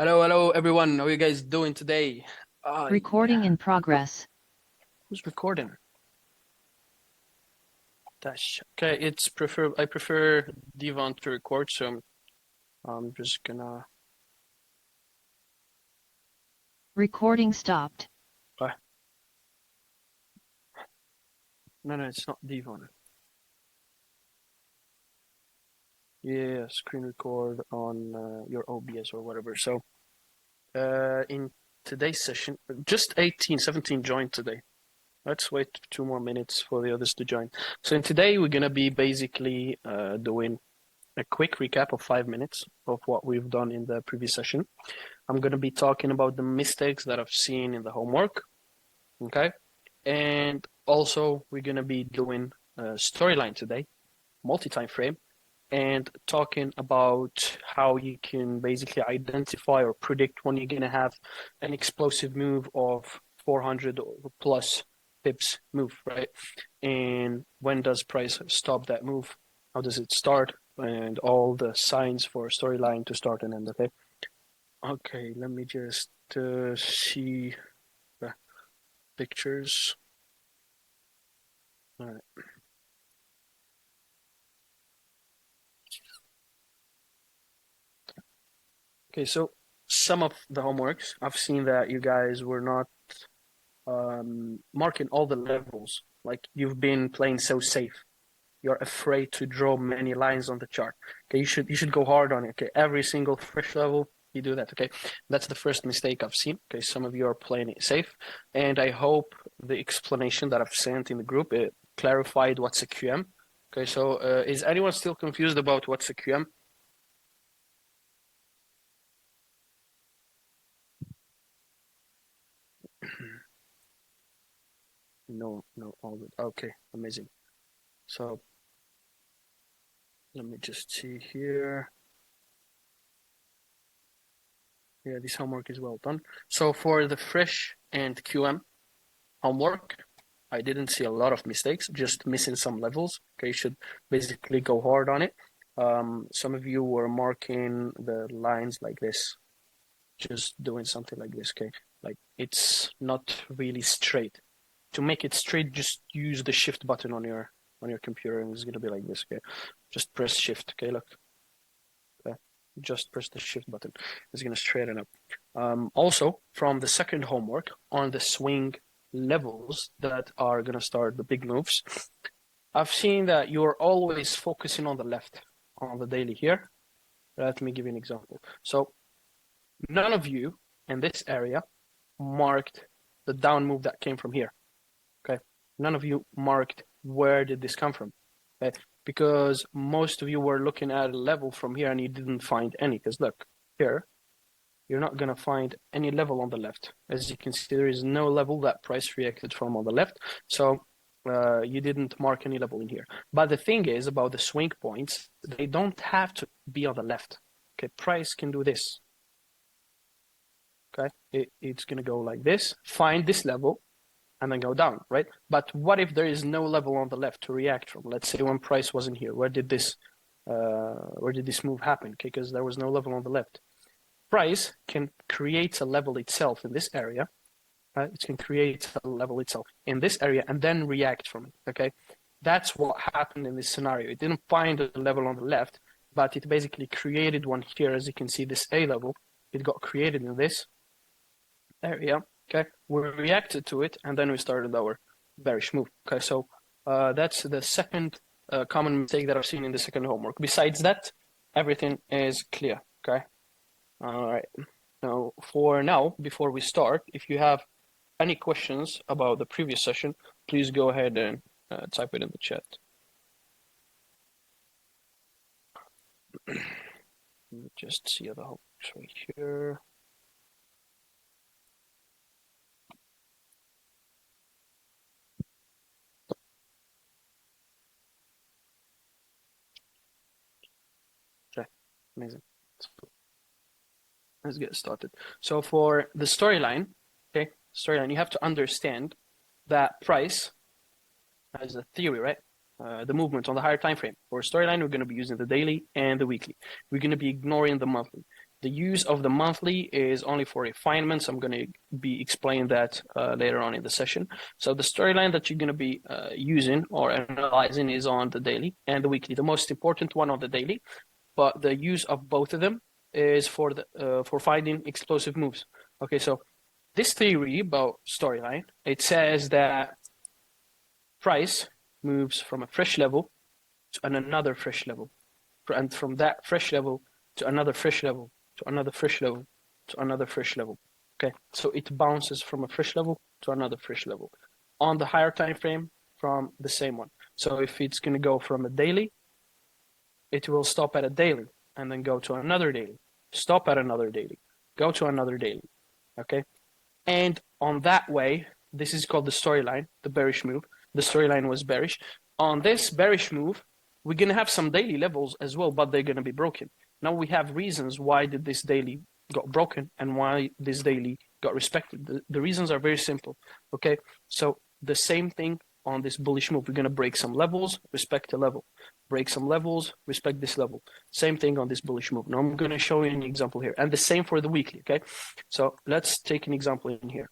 Hello, everyone. How are you guys doing today? Recording in progress. Who's recording? Dash. Okay, I prefer Devon to record, so I'm just gonna. Recording stopped. No, it's not Devon. Yeah, screen record on your OBS or whatever. So, in today's session, just 18, 17 joined today. Let's wait 2 more minutes for the others to join. So, in today, we're gonna be basically doing a quick recap of 5 minutes of what we've done in the previous session. I'm going to be talking about the mistakes that I've seen in the homework, okay? And also, we're going to be doing a storyline today, multi-time frame, and talking about how you can basically identify or predict when you're going to have an explosive move of 400 or plus pips move, right? And when does price stop that move? How does it start? And all the signs for a storyline to start and end, okay? Okay, let me just see the pictures. All right. Okay, so some of the homeworks, I've seen that you guys were not marking all the levels. Like you've been playing so safe. You're afraid to draw many lines on the chart. Okay, you should go hard on it. Okay, every single fresh level you do that. Okay, that's the first mistake I've seen. Okay, some of you are playing it safe, and I hope the explanation that I've sent in the group it clarified what's a QM. Okay, so is anyone still confused about what's a QM? No, all good. Okay, amazing. So let me just see here. Yeah, this homework is well done. So for the fresh and QM homework, I didn't see a lot of mistakes, just missing some levels. Okay, you should basically go hard on it. Some of you were marking the lines like this, just doing something like this, okay? Like it's not really straight. To make it straight, just use the shift button on your computer and it's gonna be like this, okay? Just press shift, okay, look. Okay. Just press the shift button. It's gonna straighten up. Also, from the second homework on the swing levels that are gonna start the big moves, I've seen that you're always focusing on the left on the daily here. Let me give you an example. So none of you in this area marked the down move that came from here. Okay. None of you marked where did this come from. Okay. Because most of you were looking at a level from here and you didn't find any. Because look, here, you're not going to find any level on the left. As you can see, there is no level that price reacted from on the left. So you didn't mark any level in here. But the thing is about the swing points, they don't have to be on the left. Okay, price can do this. Okay, it's going to go like this, find this level, and then go down, right? But what if there is no level on the left to react from? Let's say when price wasn't here, where did this move happen? Okay, because there was no level on the left. Price can create a level itself in this area. It can create a level itself in this area and then react from it. Okay, that's what happened in this scenario. It didn't find a level on the left, but it basically created one here. As you can see, this A level, it got created in this area. Okay, we reacted to it and then we started our bearish move. Okay, so that's the second common mistake that I've seen in the second homework. Besides that, everything is clear. Okay, all right. Now, before we start, if you have any questions about the previous session, please go ahead and type it in the chat. Let me just see the homeworks right here. Okay, amazing. Let's get started. So for the storyline, okay, you have to understand that price as a theory, right? The movement on the higher time frame. For storyline, we're going to be using the daily and the weekly. We're going to be ignoring the monthly. The use of the monthly is only for refinements. I'm going to be explaining that later on in the session. So the storyline that you're going to be using or analyzing is on the daily and the weekly. The most important one on the daily, but the use of both of them is for finding explosive moves. Okay, so this theory about storyline, it says that price moves from a fresh level to another fresh level, and from that fresh level to another fresh level to another fresh level to another fresh level. Okay, so it bounces from a fresh level to another fresh level on the higher time frame from the same one. So if it's going to go from a daily, it will stop at a daily and then go to another daily, stop at another daily, go to another daily. Okay, and on that way, this is called the storyline, the bearish move. The storyline was bearish. On this bearish move, we're going to have some daily levels as well, but they're going to be broken. Now we have reasons why did this daily got broken and why this daily got respected. The reasons are very simple. Okay, so the same thing on this bullish move. We're going to break some levels, respect a level. Break some levels, respect this level. Same thing on this bullish move. Now I'm going to show you an example here. And the same for the weekly, okay? So let's take an example in here.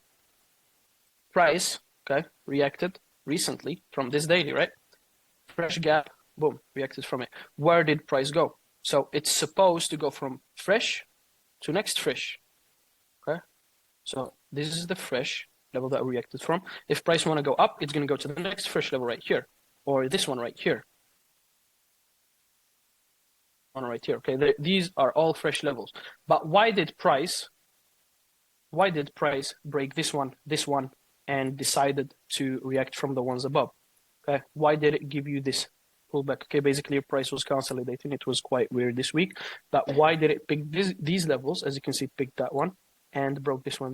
Price, okay, reacted recently from this daily, right? Fresh gap, boom, reacted from it. Where did price go? So it's supposed to go from fresh to next fresh, okay? So this is the fresh level that we reacted from. If price want to go up, it's going to go to the next fresh level right here, or this one right here. One right here, okay? These are all fresh levels. But why did price break this one, and decided to react from the ones above? Okay, why did it give you this pullback? Okay, basically your price was consolidating. It was quite weird this week. But why did it pick these levels? As you can see, picked that one and broke this one.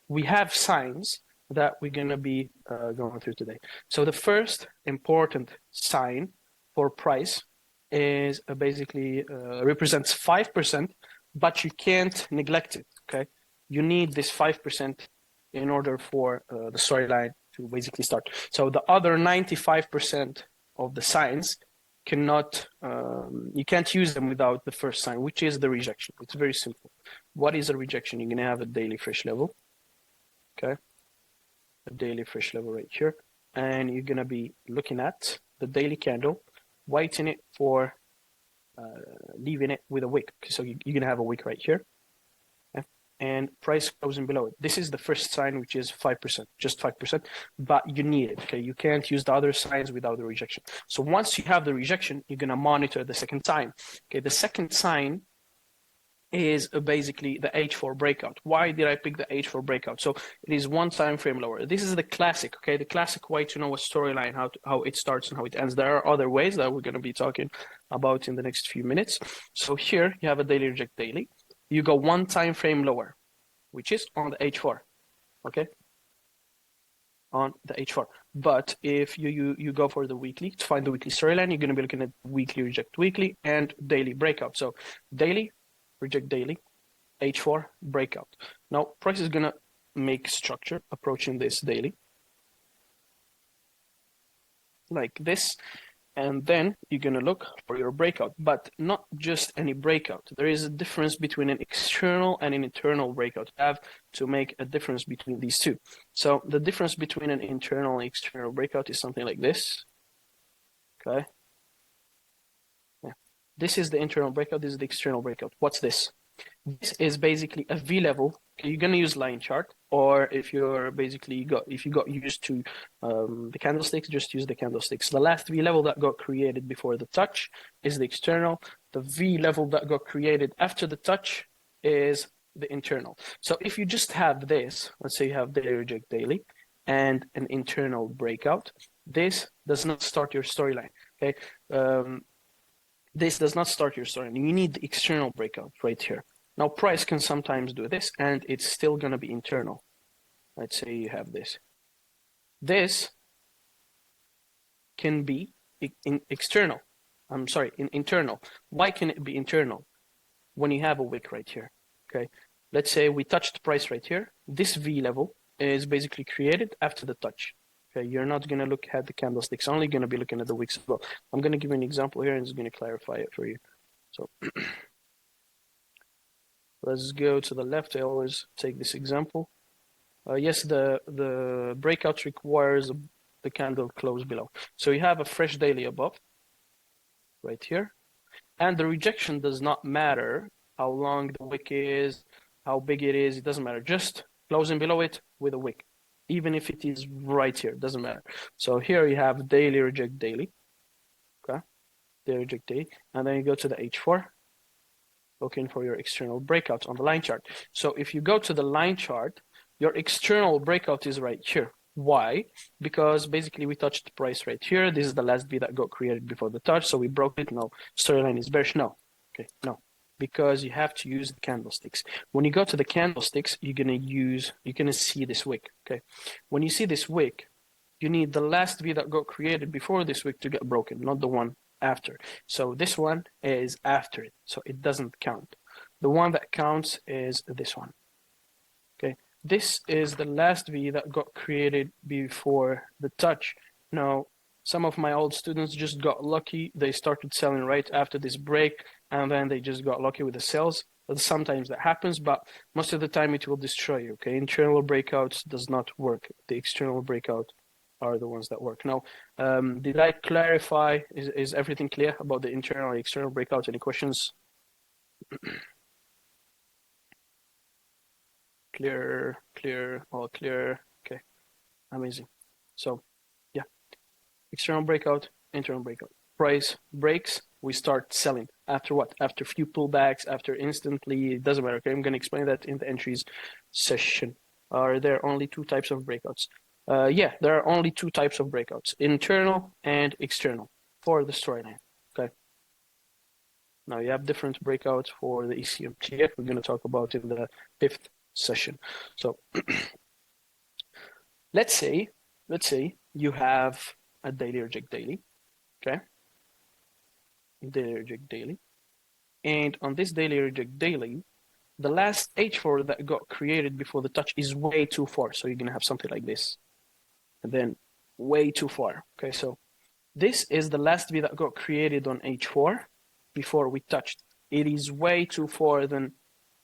We have signs that we're going to be going through today. So the first important sign for price is basically represents 5%, but you can't neglect it, okay? You need this 5% in order for the storyline to basically start. So the other 95% of the signs cannot, you can't use them without the first sign, which is the rejection. It's very simple. What is a rejection? You're going to have a daily fresh level, okay? A daily fresh level right here. And you're going to be looking at the daily candle, waiting it for, leaving it with a wick. So you're going to have a wick right here. And price closing below it. This is the first sign, which is 5%, just 5%, but you need it, okay? You can't use the other signs without the rejection. So once you have the rejection, you're gonna monitor the second sign. Okay, the second sign is basically the H4 breakout. Why did I pick the H4 breakout? So it is one time frame lower. This is the classic, okay? The classic way to know a storyline, how it starts and how it ends. There are other ways that we're gonna be talking about in the next few minutes. So here you have a daily reject daily. You go one time frame lower, which is on the H4, okay? On the H4. But if you go for the weekly, to find the weekly storyline, you're going to be looking at weekly, reject weekly, and daily breakout. So daily, reject daily, H4, breakout. Now, price is going to make structure approaching this daily, like this. And then you're going to look for your breakout, but not just any breakout. There is a difference between an external and an internal breakout. You have to make a difference between these two. So the difference between an internal and external breakout is something like this. Okay. Yeah. This is the internal breakout. This is the external breakout. What's this? This is basically a V level. You're going to use line chart, or if you're basically if you got used to the candlesticks, just use the candlesticks. The last V level that got created before the touch is the external. The V level that got created after the touch is the internal. So if you just have this, let's say you have daily reject daily and an internal breakout, this does not start your storyline. Okay. This does not start your storyline. You need the external breakout right here. Now, price can sometimes do this, and it's still going to be internal. Let's say you have this. This can be external. Internal. Why can it be internal? When you have a wick right here, okay? Let's say we touched price right here. This V level is basically created after the touch. Okay, you're not going to look at the candlesticks, only going to be looking at the wicks as well. I'm going to give you an example here, and it's going to clarify it for you. So Let's go to the left. I always take this example. Yes, the breakout requires the candle close below. So you have a fresh daily above, right here. And the rejection does not matter how long the wick is, how big it is, it doesn't matter. Just closing below it with a wick. Even if it is right here, it doesn't matter. So here you have daily, reject daily. Okay, daily, reject daily. And then you go to the H4, looking for your external breakout on the line chart. So if you go to the line chart, your external breakout is right here. Why? Because basically we touched the price right here. This is the last B that got created before the touch. So we broke it. No, storyline is bearish. No. Okay, no. Because you have to use the candlesticks. When you go to the candlesticks, you're gonna see this wick. Okay. When you see this wick, you need the last V that got created before this wick to get broken, not the one after. So this one is after it, so it doesn't count. The one that counts is this one. Okay, this is the last V that got created before the touch. Now, some of my old students just got lucky. They started selling right after this break, and then they just got lucky with the sales. Sometimes that happens, but most of the time it will destroy you. Okay, internal breakouts does not work. The external breakout are the ones that work. Now, did I clarify? Is everything clear about the internal and external breakout? Any questions? Clear, all clear. Okay, amazing. So, yeah, external breakout, internal breakout. Price breaks, we start selling. After what? After few pullbacks, after instantly, it doesn't matter. Okay, I'm going to explain that in the entries session. Are there only two types of breakouts? Yeah, there are only two types of breakouts, internal and external for the storyline. Okay. Now you have different breakouts for the ECMTF. We're going to talk about in the 5th session. So let's say you have a daily reject daily. Okay. Daily reject daily. And on this daily reject daily, the last H4 that got created before the touch is way too far. So you're going to have something like this. And then way too far. Okay, so this is the last V that got created on H4 before we touched. It is way too far than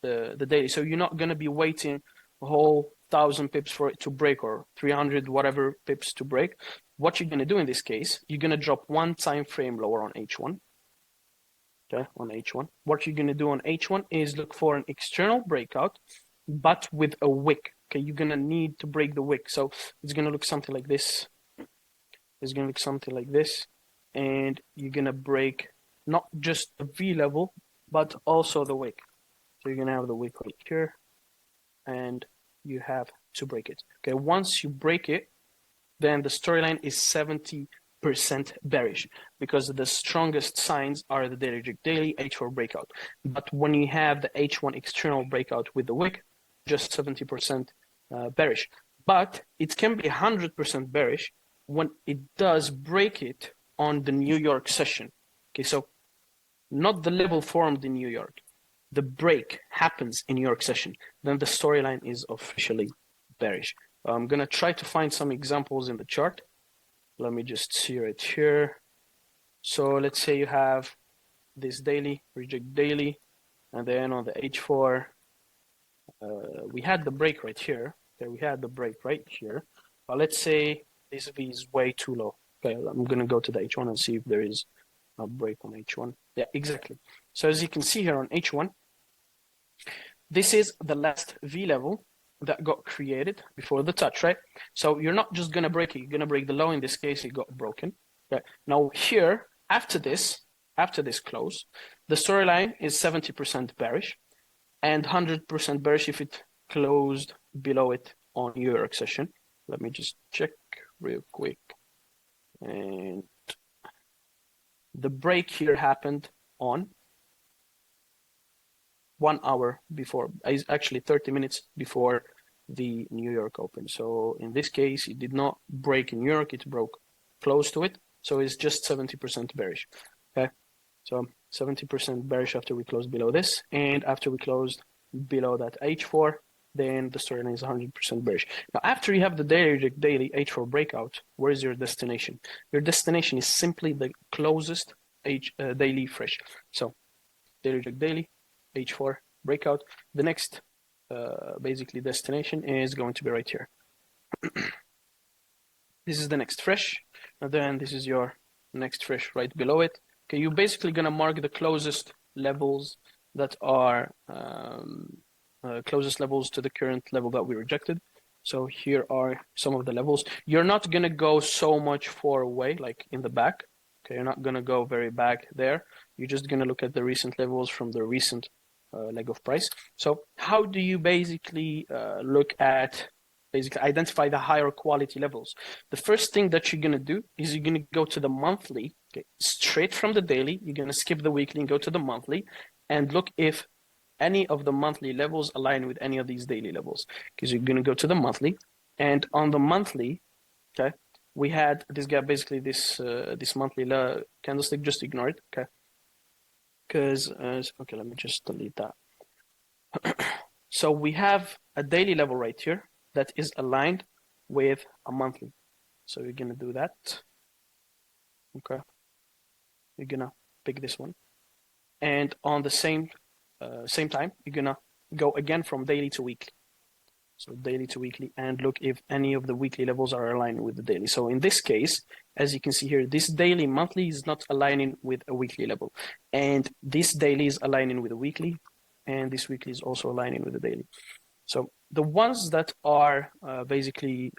the daily. So you're not going to be waiting a whole 1,000 pips for it to break or 300 whatever pips to break. What you're going to do in this case, you're going to drop one time frame lower on H1. Okay, on H1. What you're going to do on H1 is look for an external breakout, but with a wick. Okay, you're going to need to break the wick. So it's going to look something like this. It's going to look something like this. And you're going to break not just the V level, but also the wick. So you're going to have the wick right here. And you have to break it. Okay, once you break it, then the storyline is 70% bearish because the strongest signs are the daily reject daily, H4 breakout. But when you have the H1 external breakout with the wick, just 70% bearish. But it can be 100% bearish when it does break it on the New York session. Okay, so not the level formed in New York. The break happens in New York session. Then the storyline is officially bearish. I'm going to try to find some examples in the chart. Let me just see right here. So let's say you have this daily, reject daily, and then on the H4, we had the break right here. Okay, we had the break right here. But let's say this V is way too low. Okay, I'm going to go to the H1 and see if there is a break on H1. Yeah, exactly. So as you can see here on H1, this is the last V level that got created before the touch, right? So you're not just gonna break it, you're gonna break the low. In this case, it got broken. Okay. Now here, after this close, the storyline is 70% bearish and 100% bearish if it closed below it on New York session. Let me just check real quick. And the break here happened on 1 hour before, actually 30 minutes before the New York Open. So in this case, it did not break in New York, it broke close to it. So it's just 70% bearish. Okay, so 70% bearish after we closed below this, and after we closed below that H4, then the storyline is 100% bearish. Now, after you have the daily H4 breakout, where is your destination? Your destination is simply the closest daily fresh. So daily H4, breakout. The next basically destination is going to be right here. This is the next fresh, and then this is your next fresh right below it. Okay, you're basically gonna mark the closest levels that are closest levels to the current level that we rejected. So here are some of the levels. You're not gonna go so much far away, like in the back. Okay, you're not gonna go very back there. You're just gonna look at the recent levels from the recent leg of price. So how do you basically look at basically identify the higher quality levels? The first thing that you're going to do is you're going to go to the monthly, okay, straight from the daily. You're going to skip the weekly and go to the monthly and look if any of the monthly levels align with any of these daily levels, because you're going to go to the monthly, and on the monthly, okay, we had this gap, basically this this monthly candlestick. Just ignore it, okay, because okay, let me just delete that. So we have a daily level right here that is aligned with a monthly. So you're gonna do that. Okay. You're gonna pick this one, and on the same time, you're gonna go again from daily to weekly. So daily to weekly, and look if any of the weekly levels are aligned with the daily. So in this case, as you can see here, this daily monthly is not aligning with a weekly level, and this daily is aligning with a weekly, and this weekly is also aligning with the daily. So the ones that are basically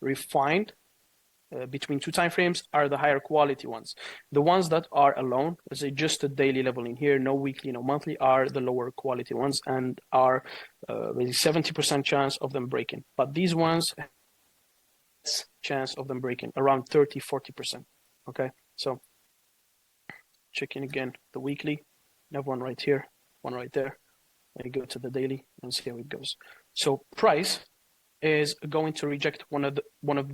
refined between two time frames are the higher quality ones. The ones that are alone, let's say just a daily level in here, no weekly, no monthly, are the lower quality ones and are basically 70% chance of them breaking. But these ones, chance of them breaking around 30-40%. Okay, so checking again the weekly. I have one right here, one right there. I go to the daily and see how it goes. So price is going to reject one of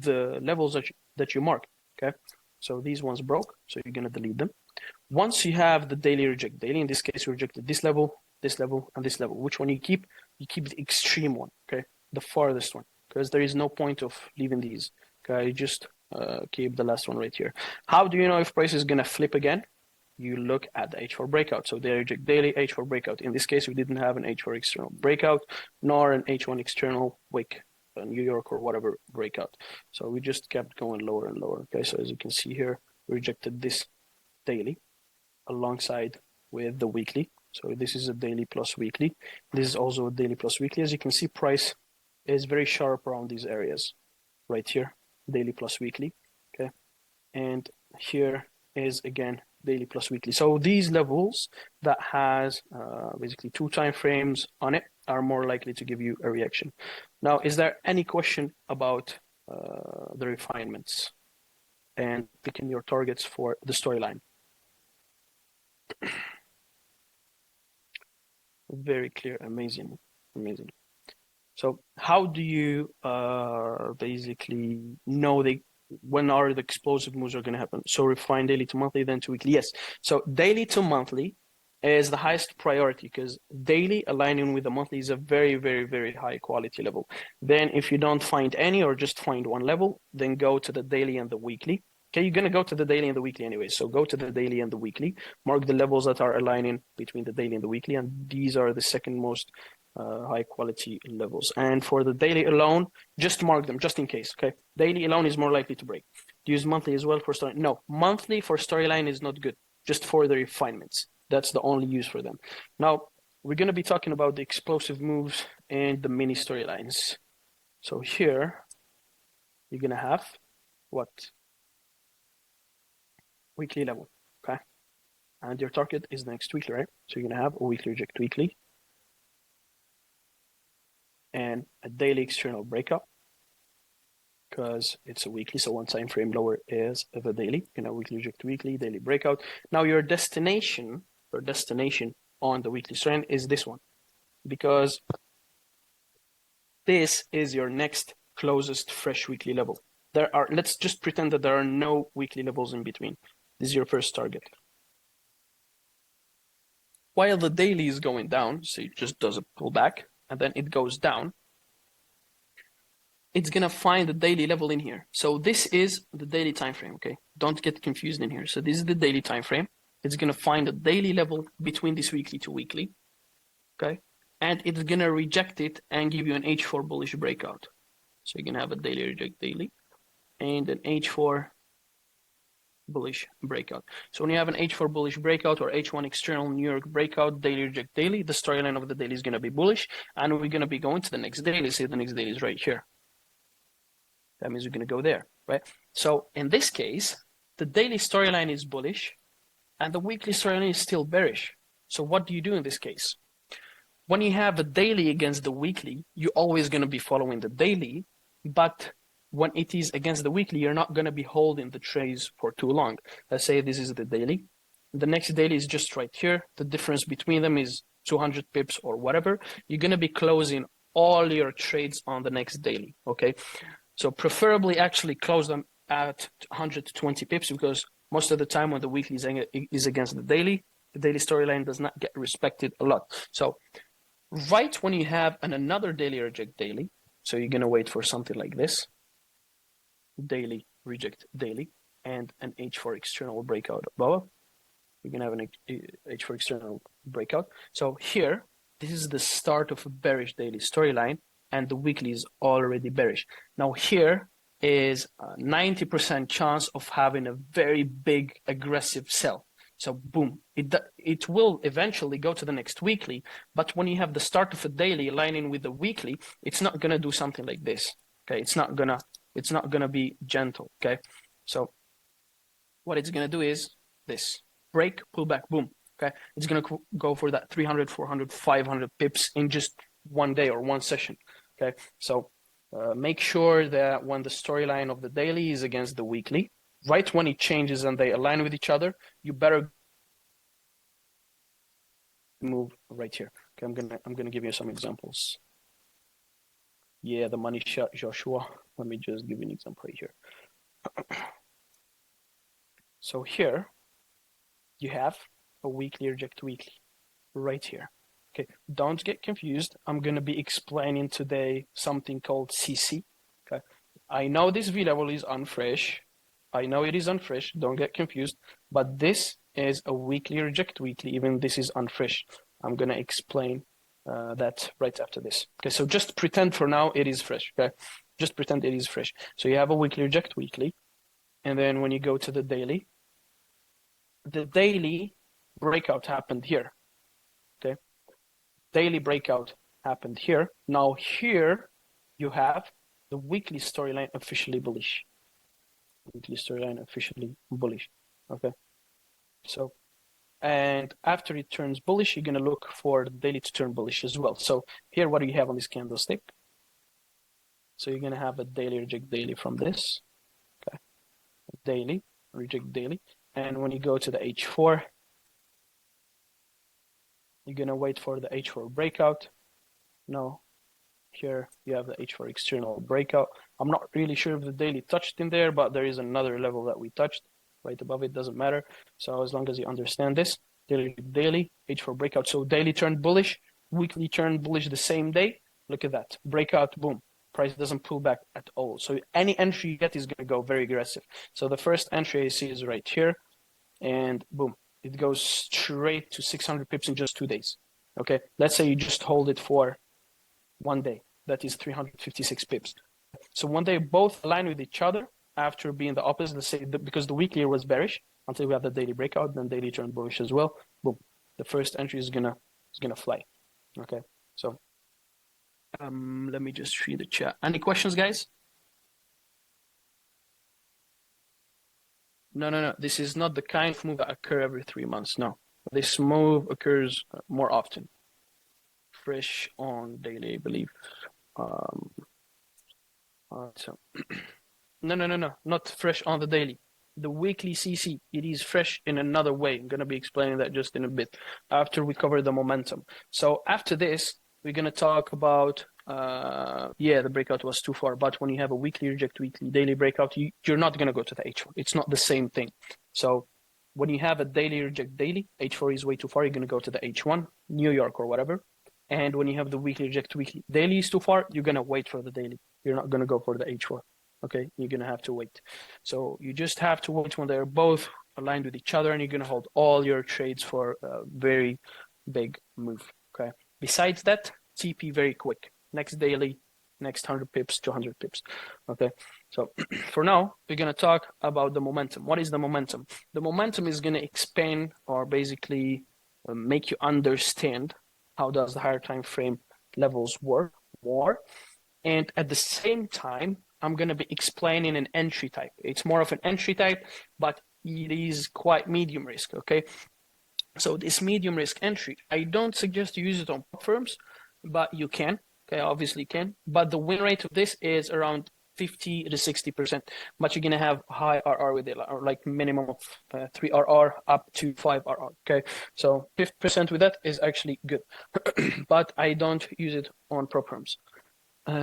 the levels that you mark. Okay, so these ones broke, so you're gonna delete them. Once you have the daily reject daily, in this case you rejected this level, and this level. Which one you keep? You keep the extreme one, okay, the farthest one, because there is no point of leaving these. Okay, you just keep the last one right here. How do you know if price is gonna flip again? You look at the H4 breakout. So they reject daily, H4 breakout. In this case, we didn't have an H4 external breakout, nor an H1 external wick, New York or whatever breakout. So we just kept going lower and lower. Okay, so as you can see here, we rejected this daily alongside with the weekly. So this is a daily plus weekly. This is also a daily plus weekly. As you can see, price is very sharp around these areas right here, daily plus weekly. Okay, and here is again daily plus weekly. So these levels that has basically two time frames on it are more likely to give you a reaction. Now, is there any question about the refinements and picking your targets for the storyline? Very clear, amazing, amazing. So how do you basically know when are the explosive moves are going to happen? So refine daily to monthly, then to weekly. Yes. So daily to monthly is the highest priority, because daily aligning with the monthly is a very, very, very high quality level. Then if you don't find any, or just find one level, then go to the daily and the weekly. Okay, you're going to go to the daily and the weekly anyway. So go to the daily and the weekly, mark the levels that are aligning between the daily and the weekly. And these are the second most high quality levels. And for the daily alone, just mark them just in case. Okay, daily alone is more likely to break. Do you use monthly as well for storyline? No, monthly for storyline is not good, just for the refinements. That's the only use for them. Now we're going to be talking about the explosive moves and the mini storylines. So here you're going to have what? Weekly level. Okay, and your target is the next weekly, right? So you're going to have a weekly reject weekly and a daily external breakup, because it's a weekly, so one time frame lower is the daily. You know, weekly reject weekly, daily breakout. Now your destination on the weekly trend is this one, because this is your next closest fresh weekly level. Let's just pretend that there are no weekly levels in between. This is your first target. While the daily is going down, so it just does a pullback, and then it goes down, it's gonna find the daily level in here. So this is the daily time frame, okay? Don't get confused in here. So this is the daily time frame. It's gonna find a daily level between this weekly to weekly, okay? and it's gonna reject it and give you an H4 bullish breakout. So you're gonna have a daily reject daily and an H4 bullish breakout. So when you have an H4 bullish breakout or H1 external New York breakout, daily reject daily, the storyline of the daily is going to be bullish, and we're going to be going to the next daily. Say the next daily is right here. That means we're going to go there, right? So in this case, the daily storyline is bullish, and the weekly storyline is still bearish. So what do you do in this case? When you have a daily against the weekly, you're always going to be following the daily, but when it is against the weekly, you're not going to be holding the trades for too long. Let's say this is the daily. The next daily is just right here. The difference between them is 200 pips or whatever. You're going to be closing all your trades on the next daily, okay? So preferably actually close them at 120 pips, because most of the time when the weekly is against the daily storyline does not get respected a lot. So right when you have another daily reject daily, so you're going to wait for something like this, daily reject daily, and an H4 external breakout above. You're going to have an H4 external breakout. So here, this is the start of a bearish daily storyline, and the weekly is already bearish. Now here is a 90% chance of having a very big aggressive sell. So boom, it will eventually go to the next weekly, but when you have the start of a daily aligning with the weekly, it's not going to do something like this. Okay, it's not gonna be gentle. Okay, so what it's gonna do is this: break, pull back, boom. Okay, it's gonna go for that 300, 400, 500 pips in just one day or one session. Okay, so make sure that when the storyline of the daily is against the weekly, right when it changes and they align with each other, you better move right here. Okay, I'm gonna give you some examples. Yeah, the money shot, Joshua. Let me just give you an example right here. So here you have a weekly reject weekly right here. Okay, don't get confused. I'm going to be explaining today something called CC. Okay, I know this V level is unfresh. I know it is unfresh. Don't get confused. But this is a weekly reject weekly. Even this is unfresh. I'm going to explain that right after this. Okay, so just pretend for now it is fresh. Okay, just pretend it is fresh. So you have a weekly reject weekly, and then when you go to the daily breakout happened here. Okay, daily breakout happened here. Now here you have the weekly storyline officially bullish. Weekly storyline officially bullish. Okay, so. And after it turns bullish, you're going to look for the daily to turn bullish as well. So here, what do you have on this candlestick? So you're going to have a daily reject daily from this. Okay, daily, reject daily. And when you go to the H4, you're going to wait for the H4 breakout. No, here you have the H4 external breakout. I'm not really sure if the daily touched in there, but there is another level that we touched. Right above it, doesn't matter. So as long as you understand this, daily, H4 breakout. So daily turned bullish, weekly turned bullish the same day. Look at that. Breakout, boom. Price doesn't pull back at all. So any entry you get is going to go very aggressive. So the first entry I see is right here. And boom, it goes straight to 600 pips in just 2 days. Okay, let's say you just hold it for 1 day. That is 356 pips. So when they both align with each other, after being the opposite, let's say because the weekly was bearish until we have the daily breakout, then daily turned bullish as well. Boom, the first entry is gonna fly. Okay, so let me just read the chat. Any questions, guys? No. This is not the kind of move that occur every 3 months. No, this move occurs more often. Fresh on daily, I believe. So. No, not fresh on the daily. The weekly CC, it is fresh in another way. I'm going to be explaining that just in a bit after we cover the momentum. So after this, we're going to talk about, the breakout was too far, but when you have a weekly reject weekly, daily breakout, you're not going to go to the H4. It's not the same thing. So when you have a daily reject daily, H4 is way too far, you're going to go to the H1, New York or whatever. And when you have the weekly reject weekly, daily is too far, you're going to wait for the daily. You're not going to go for the H4. Okay, you're going to have to wait. So you just have to wait when they're both aligned with each other, and you're going to hold all your trades for a very big move, okay? Besides that, TP very quick. Next daily, next 100 pips, 200 pips. Okay, so for now, we're going to talk about the momentum. What is the momentum? The momentum is going to explain or basically make you understand how does the higher time frame levels work more. And at the same time, I'm going to be explaining an entry type. It's more of an entry type, but it is quite medium risk, okay? So this medium risk entry, I don't suggest you use it on firms, but you can, okay, obviously can. But the win rate of this is around 50 to 60%, but you're going to have high RR with it, or like minimum of 3 RR up to 5 RR, okay? So 50% with that is actually good, but I don't use it on prop firms.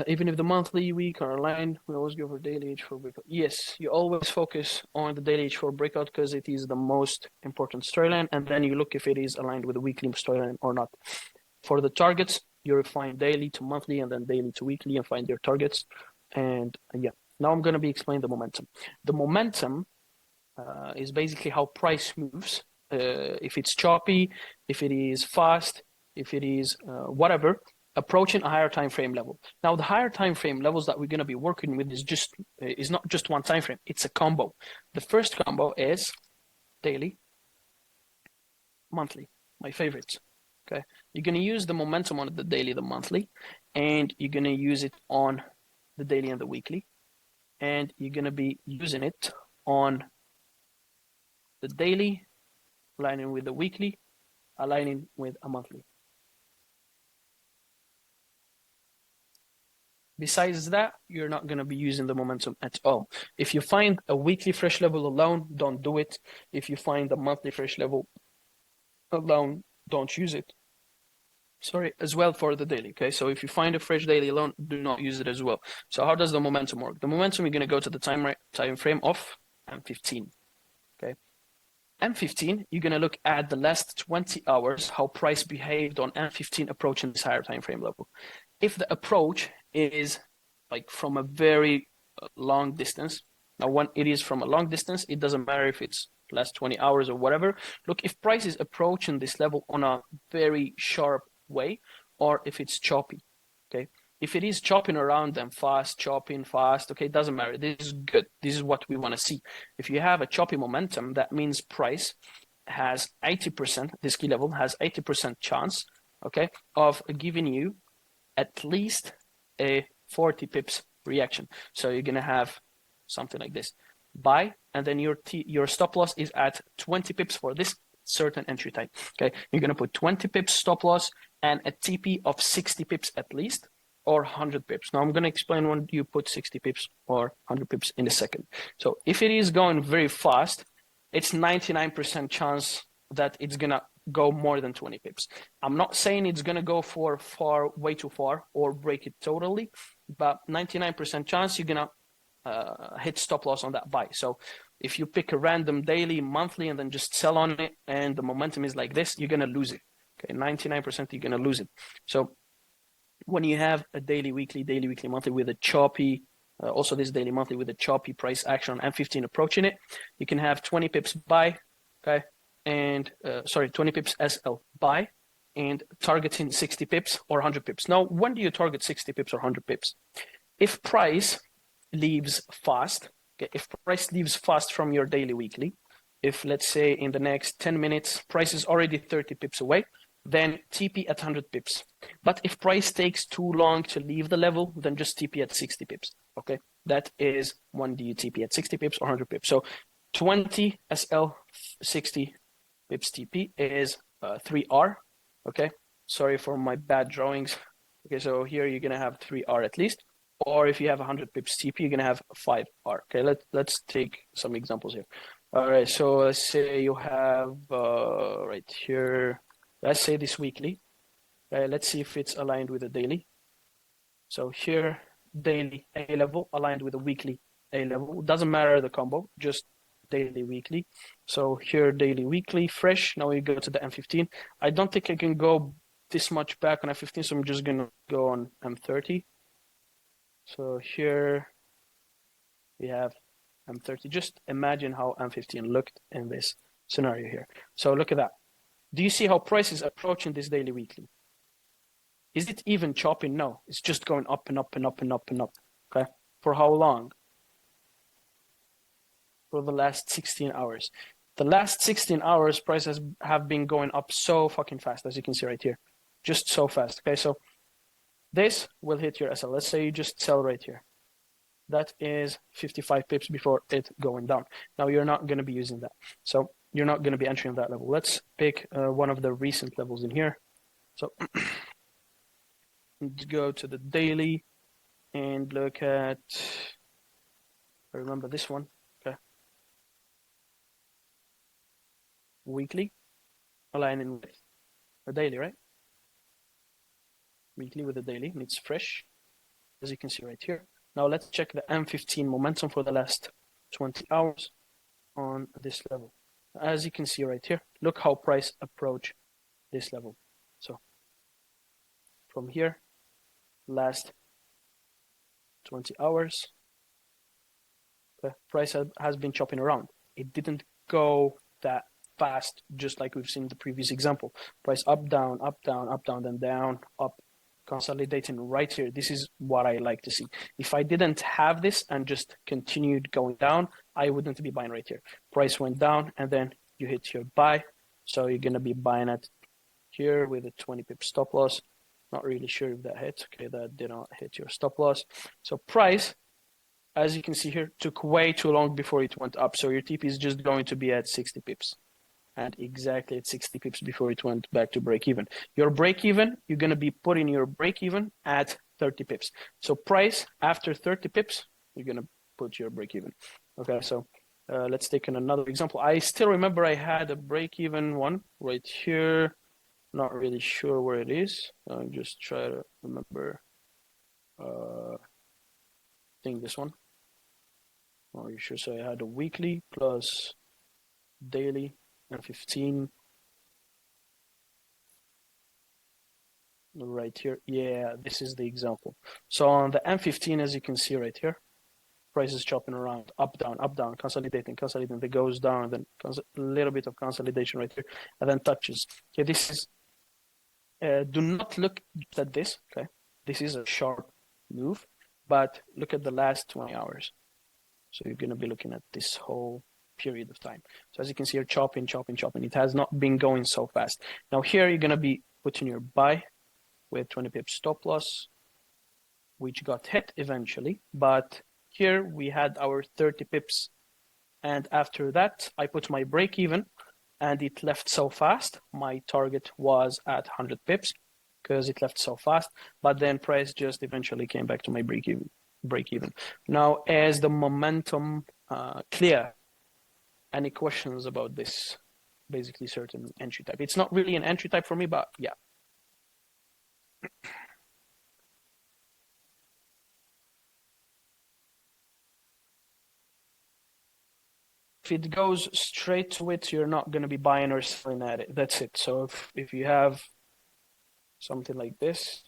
Even if the monthly, week are aligned, we always go for daily H4 breakout. Yes, you always focus on the daily H4 breakout because it is the most important storyline, and then you look if it is aligned with the weekly storyline or not. For the targets, you refine daily to monthly and then daily to weekly and find your targets. And yeah, now I'm going to be explaining the momentum. The momentum is basically how price moves. If it's choppy, if it is fast, if it is whatever, approaching a higher time frame level. Now, the higher time frame levels that we're going to be working with is not just one time frame. It's a combo. The first combo is daily, monthly, my favorites. Okay, you're going to use the momentum on the daily, the monthly, and you're going to use it on the daily and the weekly, and you're going to be using it on the daily, aligning with the weekly, aligning with a monthly. Besides that, you're not going to be using the momentum at all. If you find a weekly fresh level alone, don't do it. If you find a monthly fresh level alone, don't use it. Sorry, as well for the daily, okay? So if you find a fresh daily alone, do not use it as well. So how does the momentum work? The momentum, you're going to go to the time frame of M15, okay? M15, you're going to look at the last 20 hours, how price behaved on M15 approaching this higher time frame level. If the approach is like from a very long distance, now when it is from a long distance, it doesn't matter if it's last 20 hours or whatever. Look, if price is approaching this level on a very sharp way, or if it's choppy, okay? If it is chopping around them fast, chopping fast, okay, it doesn't matter. This is good. This is what we want to see. If you have a choppy momentum, that means price has 80%, this key level has 80% chance, okay, of giving you at least a 40 pips reaction. So you're going to have something like this. Buy, and then your stop loss is at 20 pips for this certain entry type. Okay, you're going to put 20 pips stop loss and a TP of 60 pips at least, or 100 pips. Now I'm going to explain when you put 60 pips or 100 pips in a second. So if it is going very fast, it's 99% chance that it's going to go more than 20 pips. I'm not saying it's going to go for way too far or break it totally, but 99% chance you're going to hit stop loss on that buy. So if you pick a random daily, monthly, and then just sell on it and the momentum is like this, you're going to lose it. Okay, 99% you're going to lose it. So when you have a daily, weekly, monthly with a choppy, also this daily, monthly with a choppy price action on M15 approaching it, you can have 20 pips buy, okay, and 20 pips SL buy, and targeting 60 pips or 100 pips. Now, when do you target 60 pips or 100 pips? If price leaves fast, okay, if price leaves fast from your daily, weekly, if let's say in the next 10 minutes, price is already 30 pips away, then TP at 100 pips. But if price takes too long to leave the level, then just TP at 60 pips, okay? That is when do you TP at 60 pips or 100 pips. So 20 SL, 60 pips TP is 3R, okay? Sorry for my bad drawings. Okay, so here you're going to have 3R at least. Or if you have 100 pips TP, you're going to have 5R. Okay, let's take some examples here. All right, so let's say you have right here, let's say this weekly. Let's see if it's aligned with the daily. So here, daily A level aligned with the weekly A level. Doesn't matter the combo, just daily, weekly. So here, daily, weekly, fresh. Now we go to the M15. I don't think I can go this much back on M15, so I'm just going to go on M30. So here we have M30. Just imagine how M15 looked in this scenario here. So look at that. Do you see how price is approaching this daily, weekly? Is it even chopping? No, it's just going up and up and up and up and up. Okay, for how long? For the last 16 hours. The last 16 hours, prices have been going up so fucking fast, as you can see right here. Just so fast. Okay, so this will hit your SL. Let's say you just sell right here. That is 55 pips before it going down. Now you're not going to be using that. So you're not going to be entering that level. Let's pick one of the recent levels in here. So go to the daily and look at, I remember this one. Okay. Weekly, aligning with a daily, right? Weekly with the daily, and it's fresh, as you can see right here. Now let's check the M15 momentum for the last 20 hours on this level. As you can see right here, look how price approach this level. So from here, last 20 hours, the price has been chopping around. It didn't go that fast, just like we've seen in the previous example. Price up, down, up, down, up, down, then down, up, consolidating right here. This is what I like to see. If I didn't have this and just continued going down, I wouldn't be buying right here. Price went down and then you hit your buy. So you're going to be buying it here with a 20 pip stop loss. Not really sure if that hit. Okay, that did not hit your stop loss. So price, as you can see here, took way too long before it went up. So your TP is just going to be at 60 pips. And exactly at 60 pips before it went back to break even. Your break even, you're going to be putting your break even at 30 pips. So price after 30 pips, you're going to put your break even. Okay, so let's take another example. I still remember I had a break even one right here. Not really sure where it is. I'll just try to remember. I think this one. Are you sure? So I had a weekly plus daily and 15 right here. Yeah, this is the example. So on the M15, as you can see right here, price is chopping around, up, down, consolidating. It goes down, then a little bit of consolidation right here, and then touches. Okay, this is, do not look at this, okay? This is a sharp move, but look at the last 20 hours. So you're going to be looking at this whole period of time. So as you can see, you're chopping. It has not been going so fast. Now here, you're going to be putting your buy with 20 pips stop loss, which got hit eventually. But here we had our 30 pips. And after that, I put my break even and it left so fast. My target was at 100 pips because it left so fast. But then price just eventually came back to my break even. Now, as the momentum clear, any questions about this basically certain entry type? It's not really an entry type for me, but yeah. If it goes straight to it, you're not going to be buying or selling at it. That's it. So if you have something like this,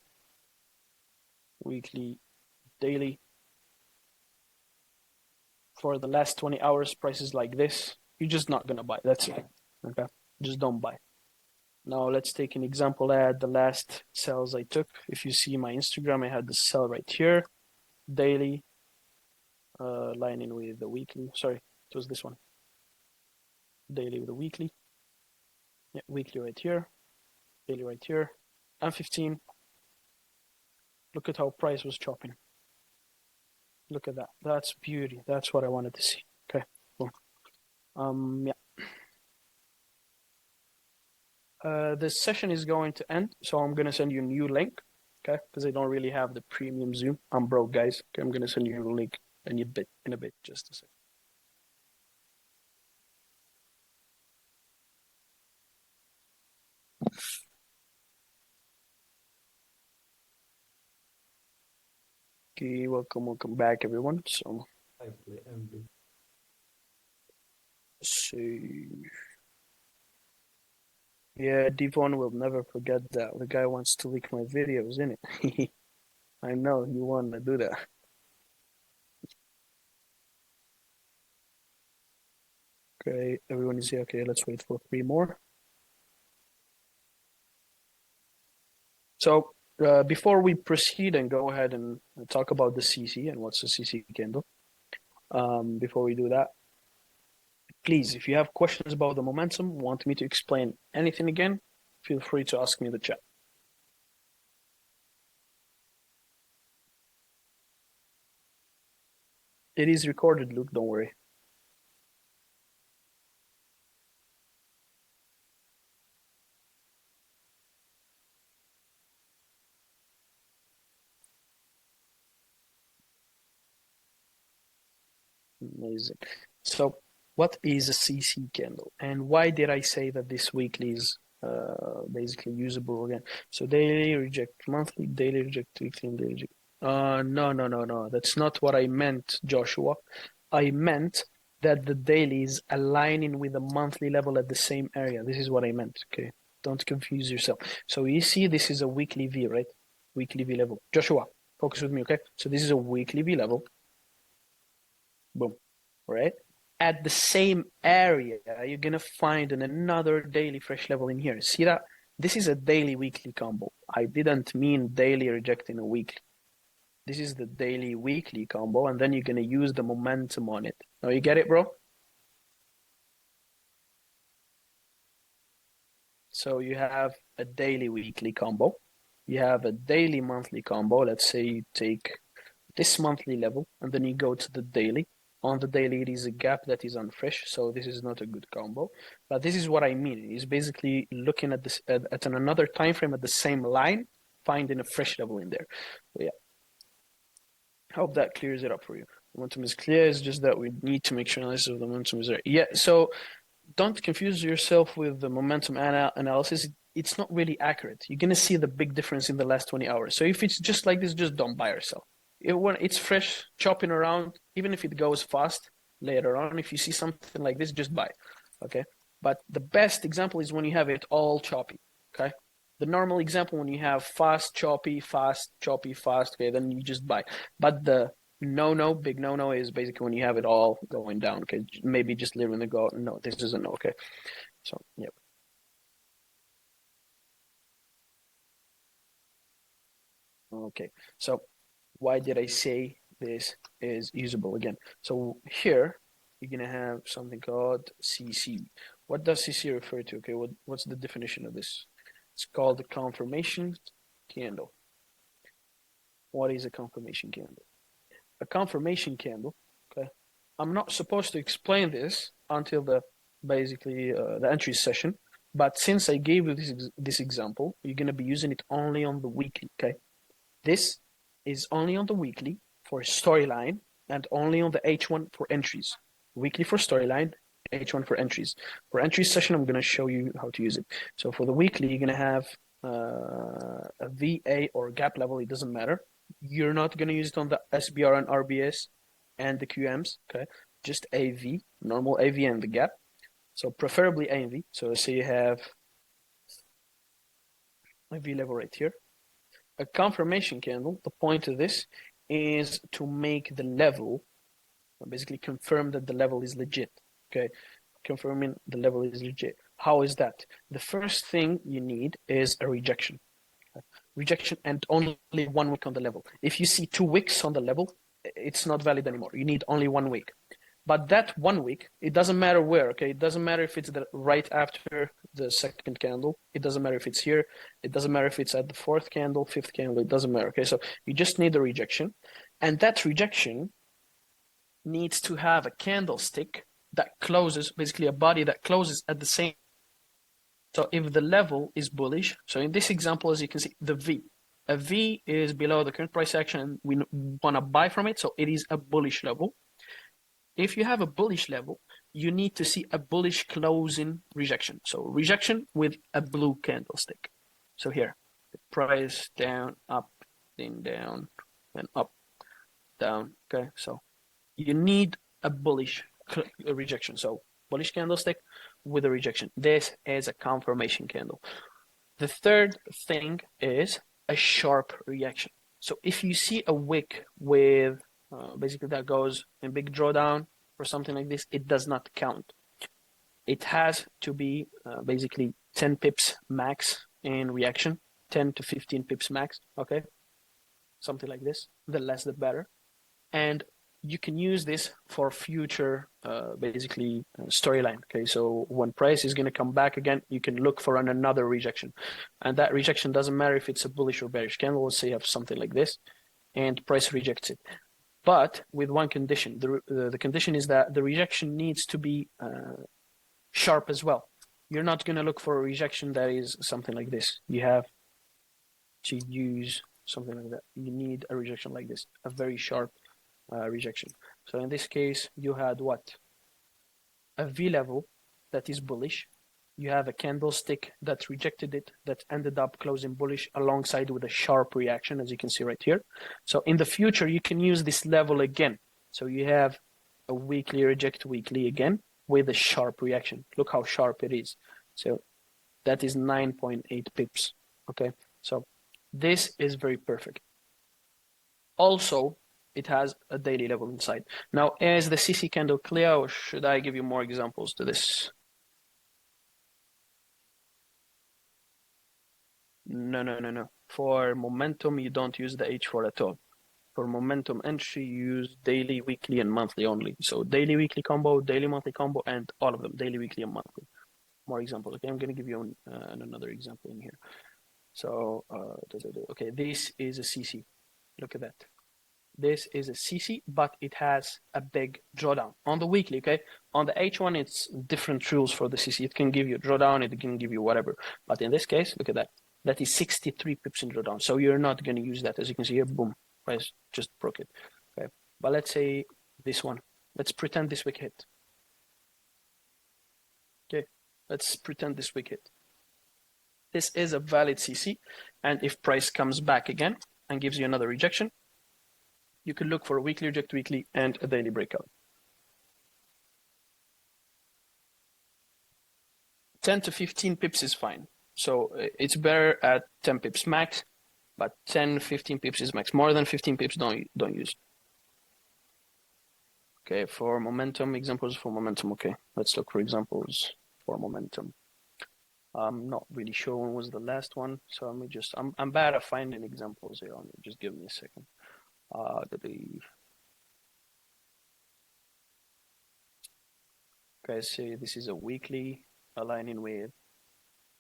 weekly, daily, for the last 20 hours, prices like this, you're just not going to buy. That's it. Okay? Just don't buy. Now let's take an example at the last sells I took. If you see my Instagram, I had the sell right here, daily, lining with the weekly. Sorry, it was this one. Daily with the weekly. Yeah, weekly right here, daily right here. M15. Look at how price was chopping. Look at that. That's beauty. That's what I wanted to see. Okay, cool. Yeah. This session is going to end, so I'm gonna send you a new link, okay? Because I don't really have the premium Zoom. I'm broke, guys. Okay, I'm gonna send you a link in a bit, just a second. Okay, welcome back, everyone. So, yeah, Devon will never forget that. The guy wants to leak my videos, innit? I know you want to do that. Okay, everyone is here. Okay, let's wait for 3 more. So before we proceed and go ahead and talk about the CC and what's a CC candle, before we do that, please, if you have questions about the momentum, want me to explain anything again, feel free to ask me in the chat. It is recorded, Luke, don't worry. Amazing. So what is a CC candle? And why did I say that this weekly is basically usable again? So daily reject monthly, daily reject weekly, and daily reject. No. That's not what I meant, Joshua. I meant that the daily is aligning with the monthly level at the same area. This is what I meant, okay? Don't confuse yourself. So you see this is a weekly V, right? Weekly V level. Joshua, focus with me, okay? So this is a weekly V level. Boom, right? At the same area, you're gonna find another daily fresh level in here. See that? This is a daily weekly combo. I didn't mean daily rejecting a weekly. This is the daily weekly combo, and then you're gonna use the momentum on it. Now you get it, bro? So you have a daily weekly combo. You have a daily monthly combo. Let's say you take this monthly level, and then you go to the daily. On the daily, it is a gap that is unfresh, so this is not a good combo. But this is what I mean. It's basically looking at this at another time frame at the same line, finding a fresh level in there. So yeah, hope that clears it up for you. Momentum is clear. It's just that we need to make sure analysis of the momentum is there. Yeah. So don't confuse yourself with the momentum analysis. It's not really accurate. You're gonna see the big difference in the last 20 hours. So if it's just like this, just don't buy or sell. When it's fresh, chopping around, even if it goes fast later on, if you see something like this, just buy, okay? But the best example is when you have it all choppy, okay? The normal example when you have fast, choppy, fast, okay, then you just buy. But the big no is basically when you have it all going down, okay? Maybe just literally go, no, this is a no, okay? So, yeah. Okay, so why did I say this is usable again? So here, you're gonna have something called CC. What does CC refer to? Okay, what's the definition of this? It's called the confirmation candle. What is a confirmation candle? A confirmation candle, okay? I'm not supposed to explain this until basically the entry session, but since I gave you this example, you're gonna be using it only on the weekly, okay? This is only on the weekly for storyline and only on the H1 for entries. Weekly for storyline, H1 for entries. For entries session, I'm going to show you how to use it. So for the weekly, you're going to have a VA or gap level. It doesn't matter. You're not going to use it on the SBR and RBS and the QMs, okay? Just AV, normal AV and the gap. So preferably AV. So let's say you have a V level right here. A confirmation candle, the point of this is to make the level, basically confirm that the level is legit, okay? Confirming the level is legit. How is that? The first thing you need is a rejection. Rejection and only 1 week on the level. If you see 2 weeks on the level, it's not valid anymore. You need only 1 week. But that 1 week, it doesn't matter where, okay? It doesn't matter if it's right after the second candle. It doesn't matter if it's here. It doesn't matter if it's at the fourth candle, fifth candle. It doesn't matter, okay? So you just need the rejection. And that rejection needs to have a candlestick that closes, basically a body that closes at the same. So if the level is bullish, so in this example, as you can see, the V. A V is below the current price action. We want to buy from it, so it is a bullish level. If you have a bullish level, you need to see a bullish closing rejection. So rejection with a blue candlestick. So here, the price down, up, then down, and up, down. Okay, so you need a bullish rejection. So bullish candlestick with a rejection. This is a confirmation candle. The third thing is a sharp reaction. So if you see a wick with basically that goes in big drawdown or something like this, it does not count. It has to be basically 10 pips max in reaction 10 to 15 pips max, okay? Something like this. The less, the better. And you can use this for future, basically, storyline, okay? So when price is going to come back again, you can look for another rejection. And that rejection doesn't matter if it's a bullish or bearish candle. Let's say you have something like this, and price rejects it. But with one condition. The condition is that the rejection needs to be sharp as well. You're not going to look for a rejection that is something like this. You have to use something like that. You need a rejection like this, a very sharp rejection. So in this case, you had what? A V level that is bullish. You have a candlestick that rejected it, that ended up closing bullish alongside with a sharp reaction, as you can see right here. So in the future, you can use this level again. So you have a weekly reject weekly again with a sharp reaction. Look how sharp it is. So that is 9.8 pips. Okay, so this is very perfect. Also, it has a daily level inside. Now, is the CC candle clear, or should I give you more examples to this? No. For momentum, you don't use the H4 at all. For momentum entry, you use daily, weekly, and monthly only. So daily, weekly combo, daily, monthly combo, and all of them, daily, weekly, and monthly. More examples. Okay, I'm going to give you another example in here. So, okay, this is a CC. Look at that. This is a CC, but it has a big drawdown on the weekly, okay? On the H1, it's different rules for the CC. It can give you drawdown, it can give you whatever. But in this case, look at that. That is 63 pips in drawdown. So you're not going to use that. As you can see here, boom, price just broke it. Okay, but let's say this one. Let's pretend this wick hit. Okay, let's pretend this wick hit. This is a valid CC, and if price comes back again and gives you another rejection, you can look for a weekly reject weekly and a daily breakout. 10 to 15 pips is fine. So it's better at 10 pips max, but 10, 15 pips is max. More than 15 pips, don't use. Okay, for momentum, examples for momentum. Okay, let's look for examples for momentum. I'm not really sure when was the last one, so let me just, I'm bad at finding examples here. Just give me a second. Okay, so this is a weekly aligning with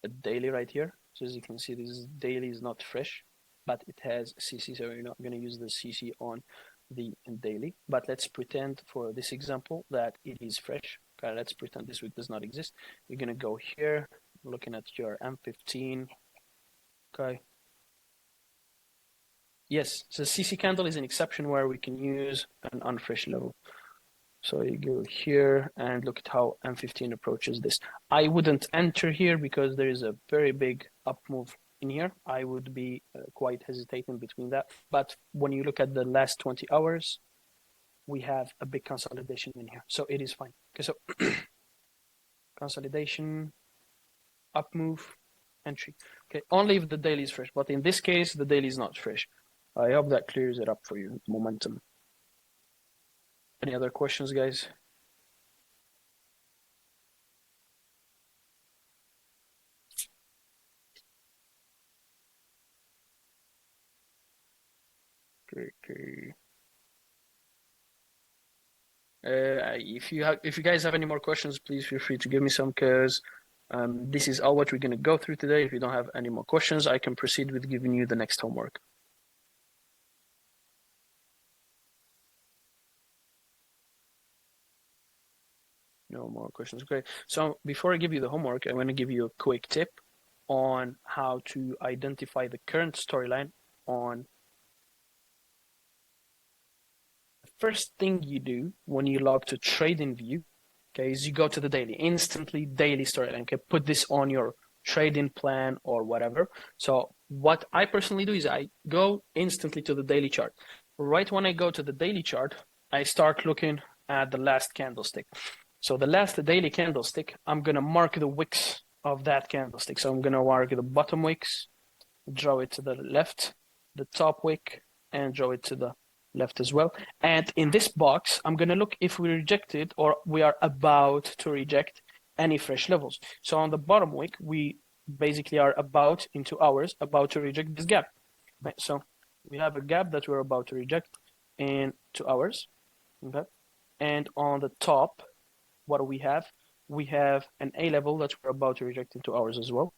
a daily right here. So as you can see, this daily is not fresh, but it has CC, so you're not going to use the CC on the daily. But let's pretend for this example that it is fresh. Okay, let's pretend this week does not exist. You're going to go here, looking at your M15. Okay. Yes, so CC candle is an exception where we can use an unfresh level. So you go here and look at how M15 approaches this. I wouldn't enter here because there is a very big up move in here. I would be quite hesitating between that. But when you look at the last 20 hours, we have a big consolidation in here. So it is fine. Okay, so consolidation, up move, entry. Okay, only if the daily is fresh. But in this case, the daily is not fresh. I hope that clears it up for you, momentum. Any other questions, guys? Okay. If you guys have any more questions, please feel free to give me some, because this is all what we're going to go through today. If you don't have any more questions, I can proceed with giving you the next homework. No more questions. Great. So before I give you the homework, I want to give you a quick tip on how to identify the current storyline on the first thing you do when you log to TradingView, okay, is you go to the daily, instantly daily storyline. Okay, put this on your trading plan or whatever. So what I personally do is I go instantly to the daily chart. Right when I go to the daily chart, I start looking at the last candlestick. So the last daily candlestick, I'm going to mark the wicks of that candlestick. So I'm going to mark the bottom wicks, draw it to the left, the top wick, and draw it to the left as well. And in this box, I'm going to look if we rejected or we are about to reject any fresh levels. So on the bottom wick, we basically are about in 2 hours about to reject this gap. Right? So we have a gap that we're about to reject in 2 hours. Okay. And on the top, what do we have? We have an A level that we're about to reject in 2 hours as well.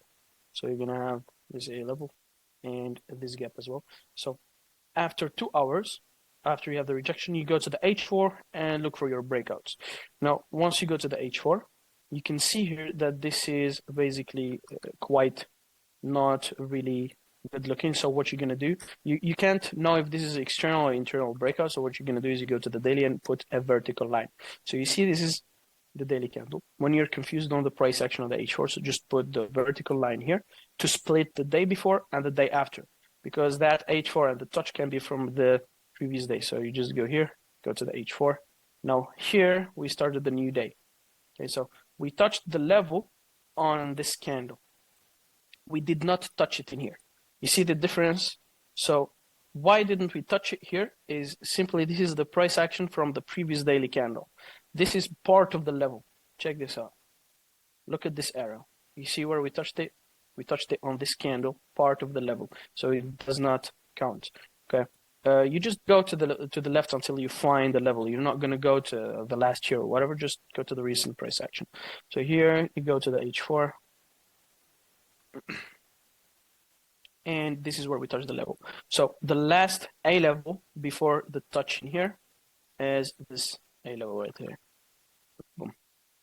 So you're gonna have this A level and this gap as well. So after 2 hours, after you have the rejection, you go to the H4 and look for your breakouts. Now, once you go to the H4, you can see here that this is basically quite not really good looking. So what you're gonna do, you can't know if this is external or internal breakout. So what you're gonna do is you go to the daily and put a vertical line. So you see this is the daily candle. When you're confused on the price action of the H4, so just put the vertical line here to split the day before and the day after, because that H4 and the touch can be from the previous day. So you just go here, go to the H4. Now here we started the new day. Okay, so we touched the level on this candle. We did not touch it in here. You see the difference? So why didn't we touch it here is simply this is the price action from the previous daily candle. This is part of the level. Check this out. Look at this arrow. You see where we touched it? We touched it on this candle, part of the level. So it does not count. Okay. You just go to the left until you find the level. You're not going to go to the last year or whatever. Just go to the recent price action. So here you go to the H4. And this is where we touch the level. So the last A level before the touch in here is this A level right here. Boom,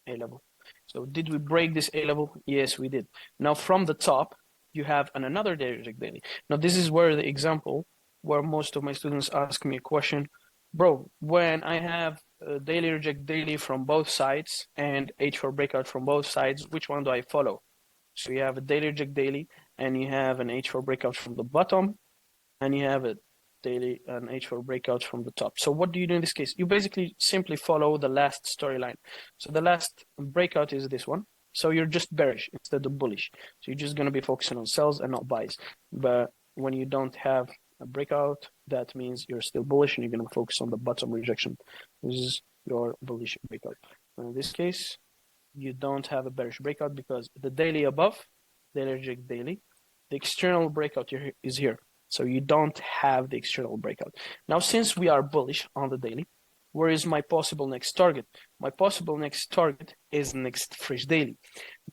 A level. So did we break this A level? Yes, we did. Now from the top, you have another daily reject daily. Now this is where the example where most of my students ask me a question, bro, when I have a daily reject daily from both sides and H4 breakout from both sides, which one do I follow? So you have a daily reject daily and you have an H4 breakout from the bottom and you have a daily an H4 breakout from the top. So what do you do in this case? You basically simply follow the last storyline. So the last breakout is this one. So you're just bearish instead of bullish. So you're just going to be focusing on sells and not buys. But when you don't have a breakout, that means you're still bullish and you're going to focus on the bottom rejection. This is your bullish breakout. In this case, you don't have a bearish breakout because the daily above, daily reject daily, the external breakout here is here. So you don't have the external breakout. Now, since we are bullish on the daily, where is my possible next target? My possible next target is next fresh daily.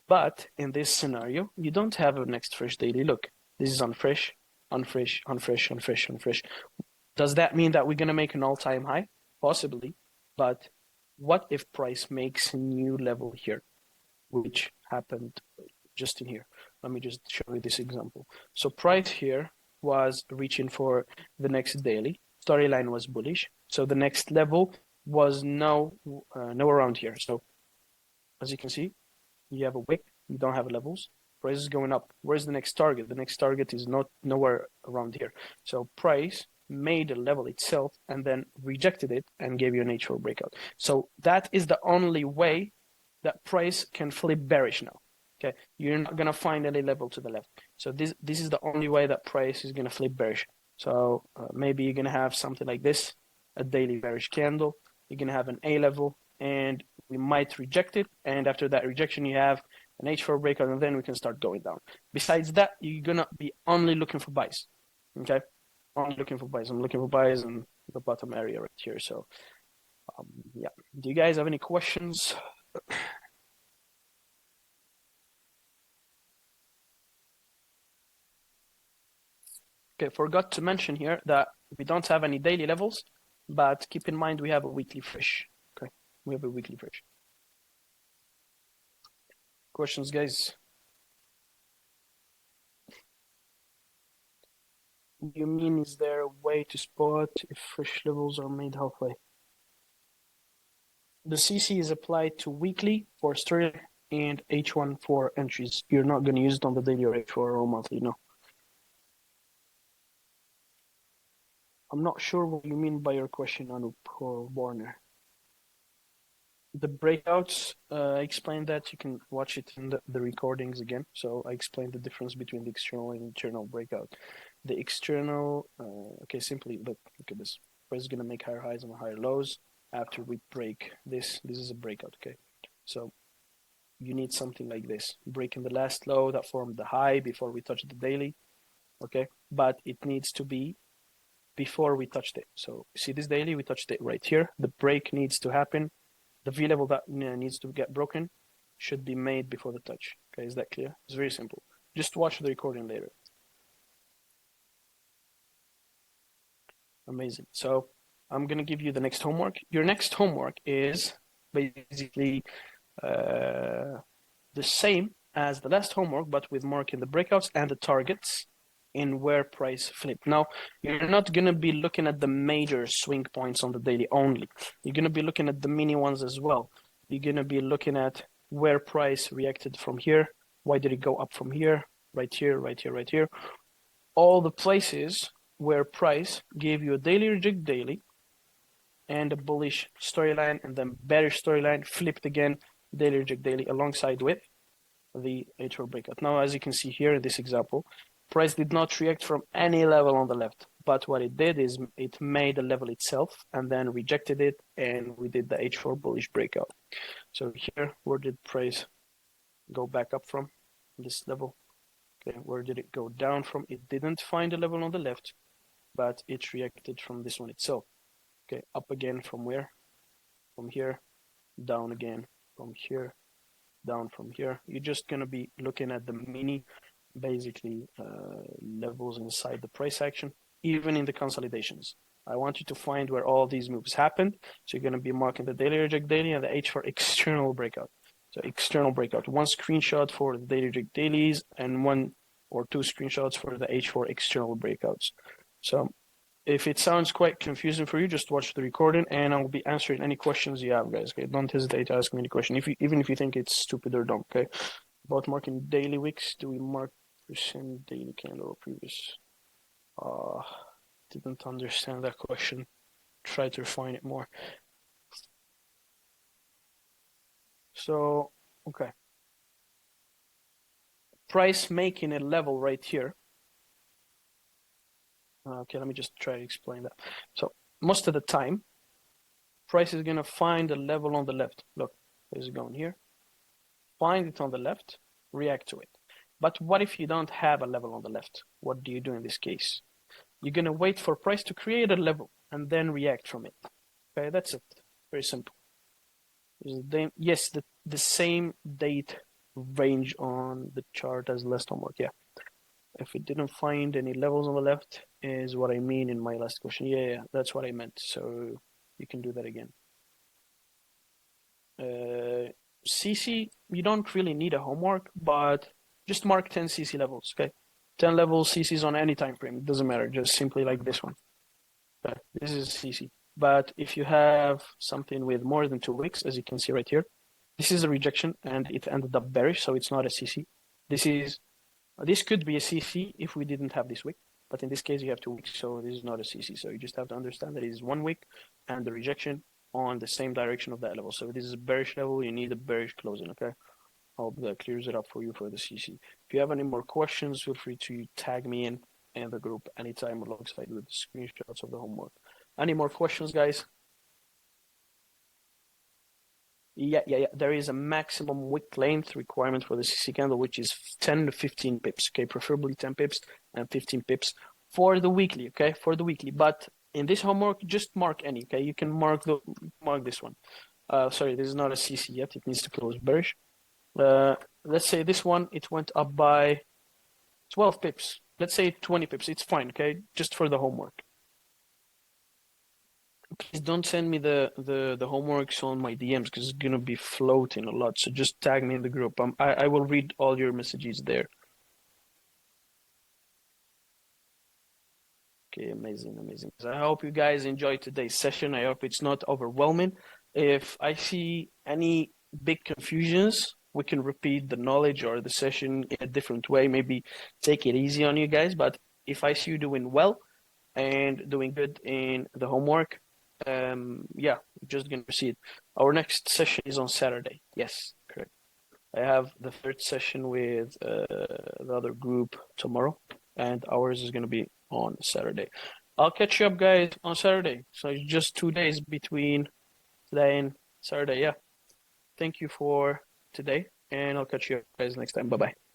But in this scenario, you don't have a next fresh daily. Look, this is on fresh, on fresh, on fresh, on fresh, on fresh. Does that mean that we're going to make an all-time high? Possibly. But what if price makes a new level here, which happened just in here? Let me just show you this example. So price here was reaching for the next daily. Storyline was bullish. So the next level was no around here. So as you can see, you have a wick, you don't have levels. Price is going up. Where's the next target? The next target is nowhere around here. So price made a level itself and then rejected it and gave you an H4 breakout. So that is the only way that price can flip bearish now. Okay, you're not gonna find any level to the left. So this is the only way that price is gonna flip bearish. So maybe you're gonna have something like this, a daily bearish candle. You're gonna have an A level, and we might reject it. And after that rejection, you have an H4 breakout, and then we can start going down. Besides that, you're gonna be only looking for buys. Okay, only looking for buys. I'm looking for buys in the bottom area right here. So yeah, do you guys have any questions? Okay, forgot to mention here that we don't have any daily levels, but keep in mind we have a weekly fresh. Okay, we have a weekly fresh. Questions, guys? You mean is there a way to spot if fresh levels are made halfway? The CC is applied to weekly for story and H1 for entries. You're not going to use it on the daily or H4 or monthly, no. I'm not sure what you mean by your question, Anup or Warner. The breakouts, I explained that. You can watch it in the recordings again. So I explained the difference between the external and internal breakout. The external, okay, simply look at this. Price is going to make higher highs and higher lows after we break this. This is a breakout, okay? So you need something like this, breaking the last low that formed the high before we touch the daily, okay? But it needs to be before we touched it. So see this daily, we touched it right here. The break needs to happen. The V level that needs to get broken should be made before the touch. Okay, is that clear? It's very simple. Just watch the recording later. Amazing. So I'm going to give you the next homework. Your next homework is basically the same as the last homework, but with marking the breakouts and the targets in where price flip. Now, you're not going to be looking at the major swing points on the daily only. You're going to be looking at the mini ones as well. You're going to be looking at where price reacted from here. Why did it go up from here? Right here, right here, right here. All the places where price gave you a daily reject daily and a bullish storyline and then bearish storyline flipped again, daily reject daily alongside with the H4 breakout. Now, as you can see here in this example, price did not react from any level on the left, but what it did is it made a level itself and then rejected it, and we did the H4 bullish breakout. So here, where did price go back up from? This level. Okay, where did it go down from? It didn't find a level on the left, but it reacted from this one itself. Okay, up again from where? From here, down again from here, down from here. You're just going to be looking at the mini, basically, levels inside the price action, even in the consolidations. I want you to find where all these moves happened. So you're going to be marking the daily reject daily and the H for external breakout. So external breakout, one screenshot for the daily reject dailies and one or two screenshots for the H4 external breakouts. So if it sounds quite confusing for you, just watch the recording and I'll be answering any questions you have, guys. Okay, don't hesitate to ask me any question, even if you think it's stupid or dumb. Okay, about marking daily wicks, do we mark percent daily candle or previous? Didn't understand that question. Try to refine it more. So, okay. Price making a level right here. Okay, let me just try to explain that. So, most of the time, price is going to find a level on the left. Look, it's going here. Find it on the left, react to it. But what if you don't have a level on the left? What do you do in this case? You're going to wait for price to create a level and then react from it. Okay, that's it. Very simple. Yes, the same date range on the chart as last homework. Yeah. If it didn't find any levels on the left is what I mean in my last question. Yeah, that's what I meant. So you can do that again. CC, you don't really need a homework, but just mark 10 CC levels, okay? 10 levels CCs on any time frame. It doesn't matter, just simply like this one. Okay, this is CC. But if you have something with more than 2 weeks, as you can see right here, this is a rejection and it ended up bearish, so it's not a CC. This could be a CC if we didn't have this wick, but in this case you have 2 weeks, so this is not a CC. So you just have to understand that it is 1 week and the rejection on the same direction of that level. So if this is a bearish level, you need a bearish closing, okay? Hope that clears it up for you for the CC. If you have any more questions, feel free to tag me in the group anytime alongside with the screenshots of the homework. Any more questions, guys? Yeah. There is a maximum wick length requirement for the CC candle, which is 10 to 15 pips, okay? Preferably 10 pips and 15 pips for the weekly, okay? For the weekly. But in this homework, just mark any, okay? You can mark this one. Sorry, this is not a CC yet. It needs to close bearish. Let's say this one, it went up by 12 pips. Let's say 20 pips. It's fine, okay? Just for the homework. Please don't send me the homeworks on my DMs because it's gonna be floating a lot. So just tag me in the group. I will read all your messages there. Okay, amazing. So I hope you guys enjoyed today's session. I hope it's not overwhelming. If I see any big confusions, we can repeat the knowledge or the session in a different way. Maybe take it easy on you guys. But if I see you doing well and doing good in the homework, yeah, we're just gonna proceed. Our next session is on Saturday. Yes, correct. I have the third session with the other group tomorrow, and ours is gonna be on Saturday. I'll catch you up, guys, on Saturday. So it's just 2 days between today and Saturday. Yeah. Thank you for today. and I'll catch you guys next time. Bye bye.